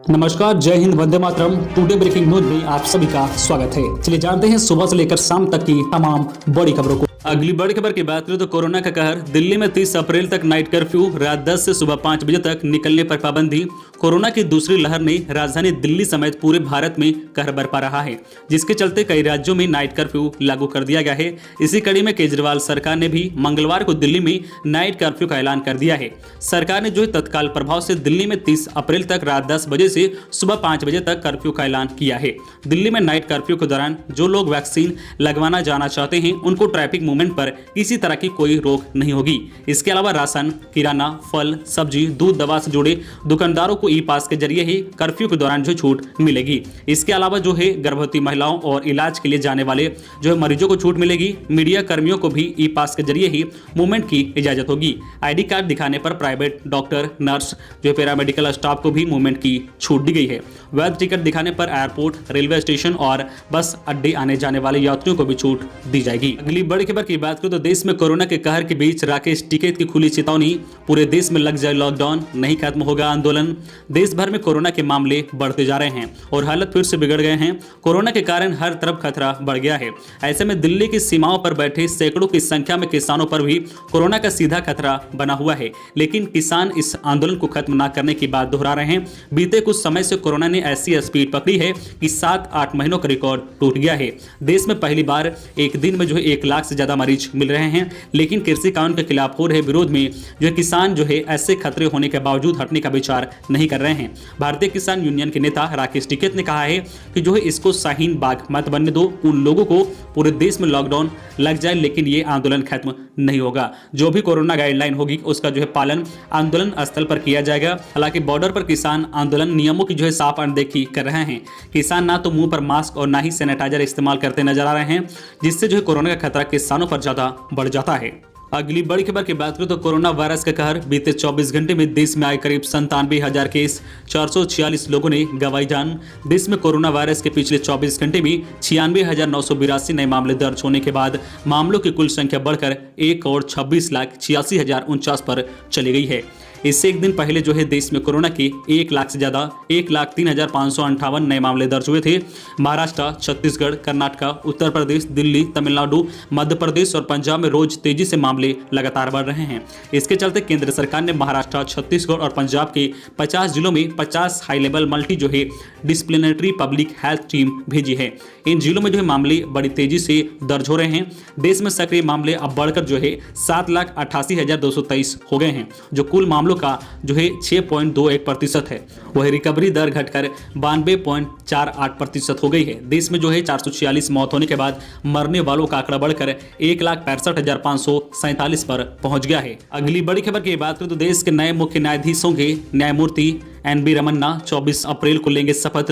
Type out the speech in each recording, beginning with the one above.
नमस्कार, जय Hind, Vande Mataram. Today breaking news में आप सभी का स्वागत है। चलिए जानते हैं सुबह से लेकर शाम तक की तमाम बड़ी खबरों को। अगली बड़ी खबर की बात करें तो कोरोना का कहर। दिल्ली में 30 अप्रैल तक नाइट कर्फ्यू, रात 10 से सुबह 5 बजे तक निकलने पर पाबंदी। कोरोना की दूसरी लहर ने राजधानी दिल्ली समेत पूरे भारत में कहर बरपा रहा है, जिसके चलते कई राज्यों में नाइट कर्फ्यू लागू कर दिया गया है। इसी कड़ी में केजरीवाल सरकार ने भी मंगलवार को दिल्ली में नाइट कर्फ्यू का ऐलान कर दिया है। सरकार ने जो तत्काल प्रभाव से दिल्ली में 30 अप्रैल तक रात 10 बजे से सुबह 5 बजे तक कर्फ्यू का ऐलान किया है। दिल्ली में नाइट कर्फ्यू के दौरान जो लोग वैक्सीन लगवाना जाना चाहते हैं उनको ट्रैफिक मूवमेंट पर किसी तरह की कोई रोक नहीं होगी। इसके अलावा राशन, किराना, फल, सब्जी, दूध, दवा से जुड़े दुकानदारों को ई पास के जरिए ही कर्फ्यू के दौरान जो छूट मिलेगी। इसके अलावा जो है गर्भवती महिलाओं और इलाज के लिए जाने वाले जो है मरीजों को छूट मिलेगी। मीडिया कर्मियों को भी ई पास के जरिए ही मूवमेंट की इजाजत होगी। ID कार्ड दिखाने पर प्राइवेट डॉक्टर, नर्स, जो पैरामेडिकल स्टाफ को भी मूवमेंट की छूट दी गई है। वैध टिकट दिखाने पर एयरपोर्ट, रेलवे स्टेशन और बस अड्डे आने जाने वाले यात्रियों को भी छूट दी जाएगी। अगली बड़ी खबर की बात करें तो देश में कोरोना के कहर के बीच राकेश टिकैत की खुली चेतावनी। पूरे देश में लग जाए लॉकडाउन, नहीं खत्म होगा आंदोलन। देश भर में कोरोना के मामले बढ़ते जा रहे हैं और हालत फिर से बिगड़ गए हैं। कोरोना के कारण हर तरफ खतरा बढ़ गया है। ऐसे में दिल्ली की सीमाओं पर बैठे सैकड़ों की संख्या में किसानों पर भी कोरोना का सीधा खतरा बना हुआ है, लेकिन किसान इस आंदोलन को खत्म न करने की बात दोहरा रहे हैं। बीते कुछ समय से कोरोना ने ऐसी स्पीड पकड़ी है कि 7-8 महीनों का रिकॉर्ड टूट गया है। देश में पहली बार एक दिन में जो है 1 लाख से ज्यादा मरीज मिल रहे हैं, लेकिन कृषि कानून के खिलाफ हो रहे विरोध में जो है किसान जो है ऐसे खतरे होने के बावजूद हटने का विचार नहीं कर रहे हैं। भारतीय किसान यूनियन के नेता राकेश टिकैत ने कहा है कि जो है इसको शाहीन बाग मत बनने दो। उन लोगों को पूरे देश में लॉकडाउन लग जाए, लेकिन ये आंदोलन खत्म नहीं होगा। जो भी कोरोना गाइडलाइन होगी उसका जो है पालन आंदोलन स्थल पर किया जाएगा। हालांकि बॉर्डर पर किसान आंदोलन नियमों की जो है साफ अनदेखी कर रहे हैं। किसान ना तो मुंह पर मास्क और ना ही सैनिटाइजर इस्तेमाल करते नजर आ रहे हैं, जिससे जो है कोरोना का खतरा किसानों पर ज्यादा बढ़ जाता है। अगली बड़ी खबर की बात करें तो कोरोना वायरस का कहर। बीते 24 घंटे में देश में आए करीब 97,000 केस, 446 लोगों ने गंवाई जान। देश में कोरोना वायरस के पिछले 24 घंटे में 96,982 नए मामले दर्ज होने के बाद मामलों की कुल संख्या बढ़कर 1,26,86,049 पर चली गई है। इससे एक दिन पहले जो है देश में कोरोना के 1 लाख से ज्यादा 1,03,558 नए मामले दर्ज हुए थे। महाराष्ट्र, छत्तीसगढ़, कर्नाटक, उत्तर प्रदेश, दिल्ली, तमिलनाडु, मध्य प्रदेश और पंजाब में रोज तेजी से मामले लगातार बढ़ रहे हैं। इसके चलते केंद्र सरकार ने महाराष्ट्र, छत्तीसगढ़ और पंजाब के 50 जिलों में 50 हाई लेवल मल्टी जो है डिसिप्लिनरी पब्लिक हेल्थ टीम भेजी है। इन जिलों में जो है मामले बड़ी तेजी से दर्ज हो रहे हैं। देश में सक्रिय मामले अब बढ़कर जो है 7,88,223 हो गए हैं, जो कुल मामलों का जो है 6.21% है। वही रिकवरी दर घटकर 92.48% हो गई है। देश में जो है 446 मौत होने के बाद मरने वालों का आंकड़ा बढ़कर 1,65,547 पर पहुंच गया है। अगली बड़ी खबर की बात करें तो देश के नए मुख्य न्यायाधीश होंगे न्यायमूर्ति NB रमन्ना। 24 अप्रैल को लेंगे शपथ।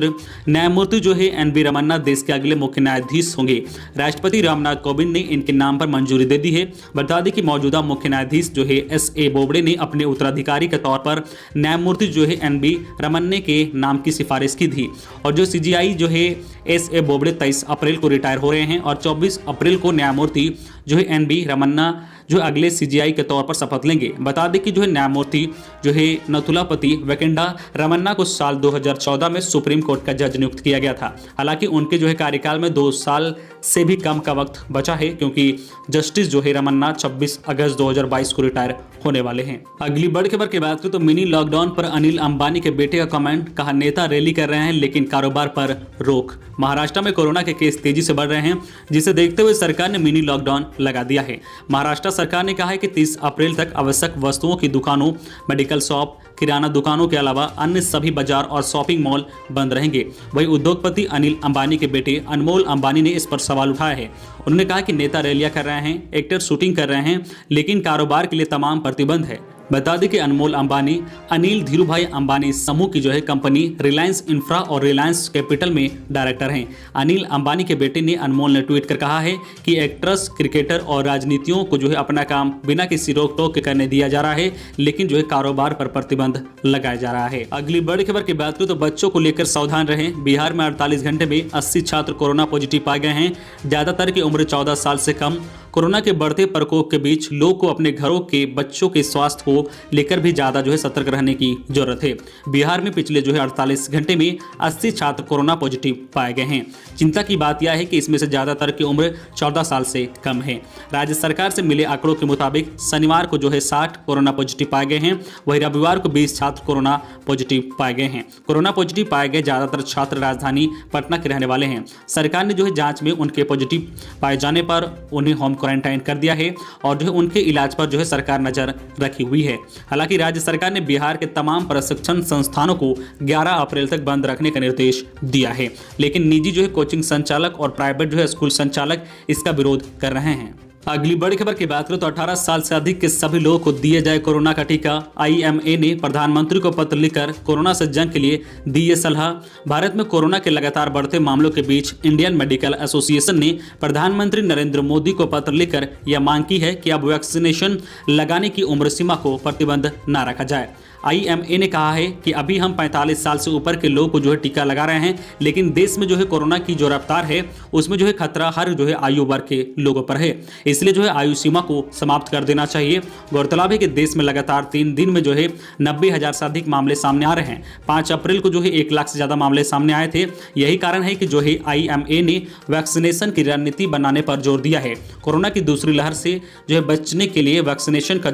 न्यायमूर्ति जो है NB रमन्ना देश के अगले मुख्य न्यायाधीश होंगे। राष्ट्रपति रामनाथ कोविंद ने इनके नाम पर मंजूरी दे दी है। बता दें कि मौजूदा मुख्य न्यायाधीश जो है SA बोबडे ने अपने उत्तराधिकारी के तौर पर न्यायमूर्ति जो है NB रमन्ना के नाम की सिफारिश की थी। और जो CJI जो है SA बोबडे 23 अप्रैल को रिटायर हो रहे हैं और 24 अप्रैल को न्यायमूर्ति जो है NB रमन्ना जो अगले CJI के तौर पर शपथ लेंगे। बता दें कि जो है न्यायमूर्ति जो है नथुलापति वेंकटा रमन्ना को साल 2014 में सुप्रीम कोर्ट का जज नियुक्त किया गया था। हालांकि उनके जो है कार्यकाल में 2 साल से भी कम का वक्त बचा है, क्योंकि जस्टिस जो है रमन्ना 26 अगस्त 2022 को रिटायर होने वाले हैं। अगली बड़ी खबर की बात करें तो मिनी लॉकडाउन पर अनिल अंबानी के बेटे का कमेंट। कहा, नेता रैली कर रहे हैं लेकिन कारोबार पर रोक। महाराष्ट्र में कोरोना के केस तेजी से बढ़ रहे हैं, जिसे देखते हुए सरकार ने मिनी लॉकडाउन लगा दिया है। महाराष्ट्र सरकार ने कहा है कि 30 अप्रैल तक आवश्यक वस्तुओं की दुकानों, मेडिकल शॉप, किराना दुकानों के अलावा अन्य सभी बाजार और शॉपिंग मॉल बंद रहेंगे। वहीं उद्योगपति अनिल अंबानी के बेटे अनमोल अंबानी ने इस पर सवाल उठाया है। उन्होंने कहा कि नेता रैलियां कर रहे हैं, एक्टर शूटिंग कर रहे हैं, लेकिन कारोबार के लिए तमाम प्रतिबंध है। बता दें कि अनमोल अंबानी अनिल धीरूभाई अंबानी समूह की जो है कंपनी रिलायंस इंफ्रा और रिलायंस कैपिटल में डायरेक्टर हैं। अनिल अंबानी के बेटे ने अनमोल ने ट्वीट कर कहा है कि एक्ट्रेस, क्रिकेटर और राजनीतियों को जो है अपना काम बिना किसी रोक टोक के करने दिया जा रहा है, लेकिन जो है कारोबार पर प्रतिबंध लगाया जा रहा है। अगली बड़ी खबर की बात करें तो बच्चों को लेकर सावधान रहें। बिहार में 48 घंटे में 80 छात्र कोरोना पॉजिटिव पाए गए हैं। ज्यादातर की उम्र 14 साल से कम। कोरोना के बढ़ते प्रकोप के बीच लोग को अपने घरों के बच्चों के स्वास्थ्य को लेकर भी ज्यादा सतर्क रहने की जरूरत है। बिहार में पिछले 48 घंटे में 80 छात्र कोरोना पॉजिटिव पाए गए हैं। चिंता की बात यह है कि इसमें से ज्यादातर की उम्र 14 साल से कम है। राज्य सरकार से मिले आंकड़ों के मुताबिक शनिवार को 60 कोरोना पॉजिटिव पाए गए हैं, वहीं रविवार को 20 छात्र कोरोना पॉजिटिव पाए गए हैं। कोरोना पॉजिटिव पाए गए ज्यादातर छात्र राजधानी पटना के रहने वाले हैं। सरकार ने जांच में उनके पॉजिटिव पाए जाने पर उन्हें होम क्वारंटाइन कर दिया है और उनके इलाज पर सरकार नजर रखी हुई है। हालांकि राज्य सरकार ने बिहार के तमाम प्रशिक्षण संस्थानों को 11 अप्रैल तक बंद रखने का निर्देश दिया है, लेकिन निजी कोचिंग संचालक और प्राइवेट स्कूल संचालक इसका विरोध कर रहे हैं। अगली बड़ी खबर की बात करें तो 18 साल से अधिक के सभी लोगों को दिए जाए कोरोना का टीका। IMA ने प्रधानमंत्री को पत्र लिखकर कोरोना से जंग के लिए दी ये सलाह। भारत में कोरोना के लगातार बढ़ते मामलों के बीच इंडियन मेडिकल एसोसिएशन ने प्रधानमंत्री नरेंद्र मोदी को पत्र लिखकर यह मांग की है कि अब वैक्सीनेशन लगाने की उम्र सीमा को प्रतिबंध न रखा जाए। IMA ने कहा है कि अभी हम 45 साल से ऊपर के लोगों को टीका लगा रहे हैं, लेकिन देश में कोरोना की रफ्तार है उसमें खतरा हर आयु वर्ग के लोगों पर है, इसलिए आयु सीमा को समाप्त कर देना चाहिए। गौरतलब है कि देश में लगातार 3 दिन में 90,000 से अधिक मामले सामने आ रहे हैं। 5 अप्रैल को 1 लाख से ज़्यादा मामले सामने आए थे। यही कारण है कि IMA ने वैक्सीनेशन की रणनीति बनाने पर जोर दिया है। कोरोना की दूसरी लहर से बचने के लिए वैक्सीनेशन का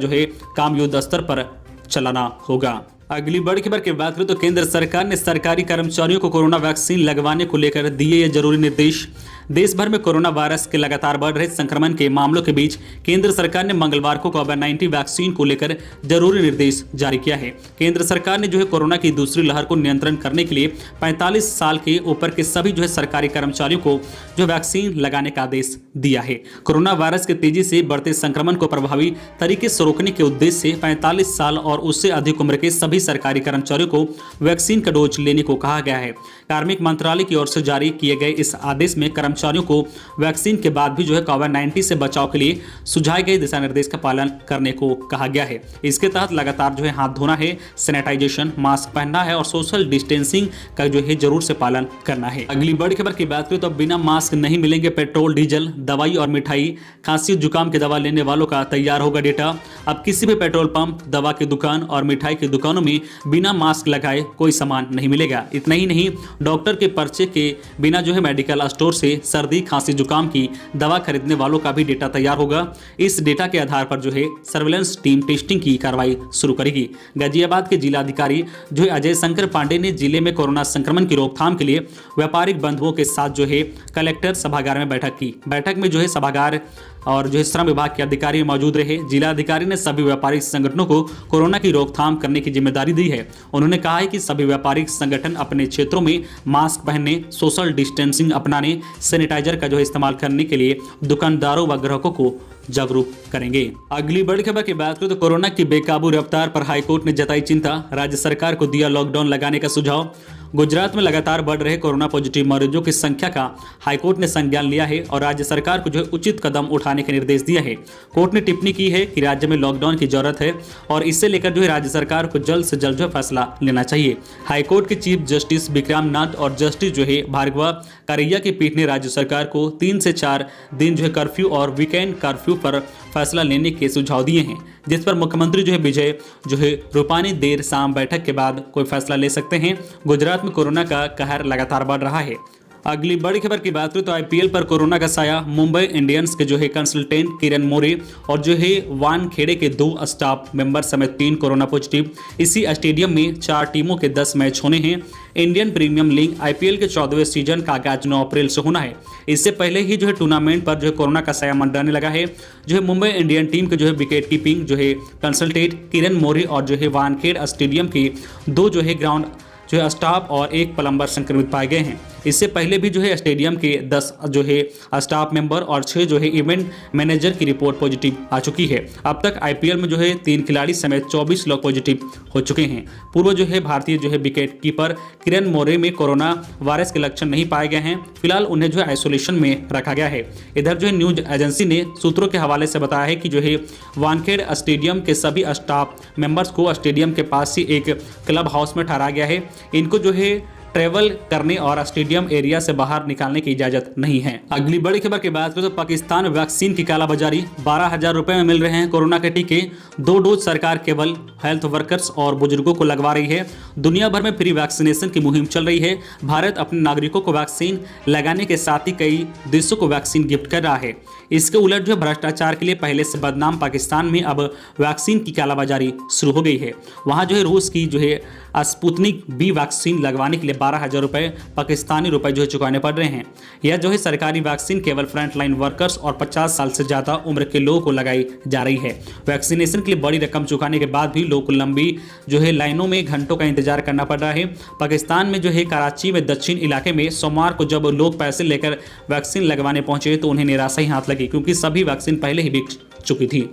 काम युद्ध स्तर पर चलाना होगा। अगली बड़ी खबर की बात करें तो केंद्र सरकार ने सरकारी कर्मचारियों को कोरोना वैक्सीन लगवाने को लेकर दिए ये जरूरी निर्देश। देश भर में कोरोना वायरस के लगातार बढ़ रहे संक्रमण के मामलों के बीच केंद्र सरकार ने मंगलवार को कोविड-19 वैक्सीन को लेकर जरूरी निर्देश जारी किया है। केंद्र सरकार ने कोरोना की दूसरी लहर को नियंत्रण करने के लिए 45 साल के ऊपर के सभी सरकारी कर्मचारियों को वैक्सीन लगाने का आदेश दिया है। कोरोना वायरस के तेजी से बढ़ते संक्रमण को प्रभावी तरीके से रोकने के उद्देश्य से 45 साल और उससे अधिक उम्र के सभी सरकारी कर्मचारियों को वैक्सीन का डोज लेने को कहा गया है। कार्मिक मंत्रालय की ओर से जारी किए गए इस आदेश में कर्मचारियों को वैक्सीन के बाद भी कोविड-19 से बचाव के लिए सुझाए गए दिशा निर्देश का पालन करने को कहा गया है। इसके तहत लगातार हाथ धोना है, सैनिटाइजेशन, मास्क पहनना है और सोशल डिस्टेंसिंग का जरूर से पालन करना है। अगली बड़ी खबर की बात करें तो बिना मास्क नहीं मिलेंगे पेट्रोल, डीजल, दवाई और मिठाई। खांसी जुकाम की दवा लेने वालों का तैयार होगा डेटा। अब किसी भी पेट्रोल पंप, दवा की दुकान और मिठाई की दुकानों में बिना मास्क लगाए कोई सामान नहीं मिलेगा। इतना ही नहीं, डॉक्टर के पर्चे के बिना मेडिकल स्टोर से सर्दी, खांसी, जुकाम की दवा खरीदने वालों का भी डेटा तैयार होगा। इस डेटा के आधार पर सर्वेलेंस टीम टेस्टिंग की कार्रवाई शुरू करेगी। गाजियाबाद के जिलाधिकारी अजय शंकर पांडे ने जिले में कोरोना संक्रमण की रोकथाम के लिए व्यापारिक बंधुओं के साथ कलेक्टर सभागार में बैठक की। बैठक में सभागार और श्रम विभाग के अधिकारी मौजूद रहे। जिलाधिकारी ने सभी व्यापारिक संगठनों को कोरोना की रोकथाम करने की जिम्मेदारी दी है। उन्होंने कहा है कि सभी व्यापारिक संगठन अपने क्षेत्रों में मास्क पहनने, सोशल डिस्टेंसिंग अपनाने, सैनिटाइजर का इस्तेमाल करने के लिए दुकानदारों व ग्राहकों को जागरूक करेंगे। अगली बड़ी खबर की बात करें तो कोरोना की बेकाबू रफ्तार पर हाईकोर्ट ने जताई चिंता। राज्य सरकार को दिया लॉकडाउन लगाने का सुझाव। गुजरात में लगातार बढ़ रहे कोरोना पॉजिटिव मरीजों की संख्या का हाईकोर्ट ने संज्ञान लिया है और राज्य सरकार को उचित कदम उठाने के निर्देश दिया है। कोर्ट ने टिप्पणी की है कि राज्य में लॉकडाउन की जरूरत है और इससे लेकर राज्य सरकार को जल्द से जल्द फैसला लेना चाहिए। हाईकोर्ट के चीफ जस्टिस विक्रम नाथ और जस्टिस भार्गवा करैया की पीठ ने राज्य सरकार को 3 से 4 दिन कर्फ्यू और वीकेंड कर्फ्यू पर फैसला लेने के सुझाव दिए हैं, जिस पर मुख्यमंत्री विजय रूपानी देर शाम बैठक के बाद कोई फैसला ले सकते हैं। गुजरात में कोरोना का कहर लगातार बढ़ रहा है। अगली बड़ी खबर की बात करें तो IPL पर कोरोना का साया। मुंबई इंडियंस के कंसल्टेंट किरण मोरे और वानखेड़े के 2 स्टाफ मेंबर समेत 3 कोरोना पॉजिटिव। इसी स्टेडियम में 4 टीमों के 10 मैच होने हैं। इंडियन प्रीमियम लीग IPL के 14वें सीजन का आगाज 9 अप्रैल से होना है। इससे पहले ही टूर्नामेंट पर कोरोना का साया मंडराने लगा है। मुंबई इंडियन टीम के wicket keeping consultant Kiran More और वानखेड़ स्टेडियम के 2 ग्राउंड स्टाफ और 1 प्लम्बर संक्रमित पाए गए हैं। इससे पहले भी स्टेडियम के 10 स्टाफ मेंबर और 6 इवेंट मैनेजर की रिपोर्ट पॉजिटिव आ चुकी है। अब तक IPL में 3 खिलाड़ी समेत 24 लोग पॉजिटिव हो चुके हैं। पूर्व भारतीय विकेट कीपर किरण मोरे में कोरोना वायरस के लक्षण नहीं पाए गए हैं। फिलहाल उन्हें आइसोलेशन में रखा गया है। इधर न्यूज एजेंसी ने सूत्रों के हवाले से बताया है कि वानखेड़ स्टेडियम के सभी स्टाफ मेंबर्स को स्टेडियम के पास ही एक क्लब हाउस में ठहराया गया है। इनको ट्रेवल करने और स्टेडियम एरिया से बाहर निकालने की इजाजत नहीं है। अगली बड़ी खबर की बात करें तो पाकिस्तान वैक्सीन की कालाबाजारी, 12,000 रुपए में मिल रहे हैं कोरोना के टीके। 2 डोज सरकार केवल हेल्थ वर्कर्स और बुजुर्गों को लगवा रही है। दुनिया भर में फ्री वैक्सीनेशन की मुहिम चल रही है। भारत अपने नागरिकों को वैक्सीन लगाने के साथ ही कई देशों को वैक्सीन गिफ्ट कर रहा है। इसके उलट जो भ्रष्टाचार के लिए पहले से बदनाम पाकिस्तान में अब वैक्सीन की कालाबाजारी शुरू हो गई है। वहां जो है रूस की जो है स्पुतनिक बी वैक्सीन लगवाने के लिए 12,000 रुपए पाकिस्तानी रुपए जो है चुकाने पड़ रहे हैं। यह जो है सरकारी वैक्सीन केवल फ्रंटलाइन वर्कर्स और 50 साल से ज़्यादा उम्र के लोगों को लगाई जा रही है। वैक्सीनेशन के लिए बड़ी रकम चुकाने के बाद भी लोगों को लंबी जो है लाइनों में घंटों का इंतजार करना पड़ रहा है। पाकिस्तान में जो है कराची में दक्षिण इलाके में सोमवार को जब लोग पैसे लेकर वैक्सीन लगवाने पहुंचे तो उन्हें निराशा ही हाथ लगी, क्योंकि सभी वैक्सीन पहले ही बिक चुकी थी।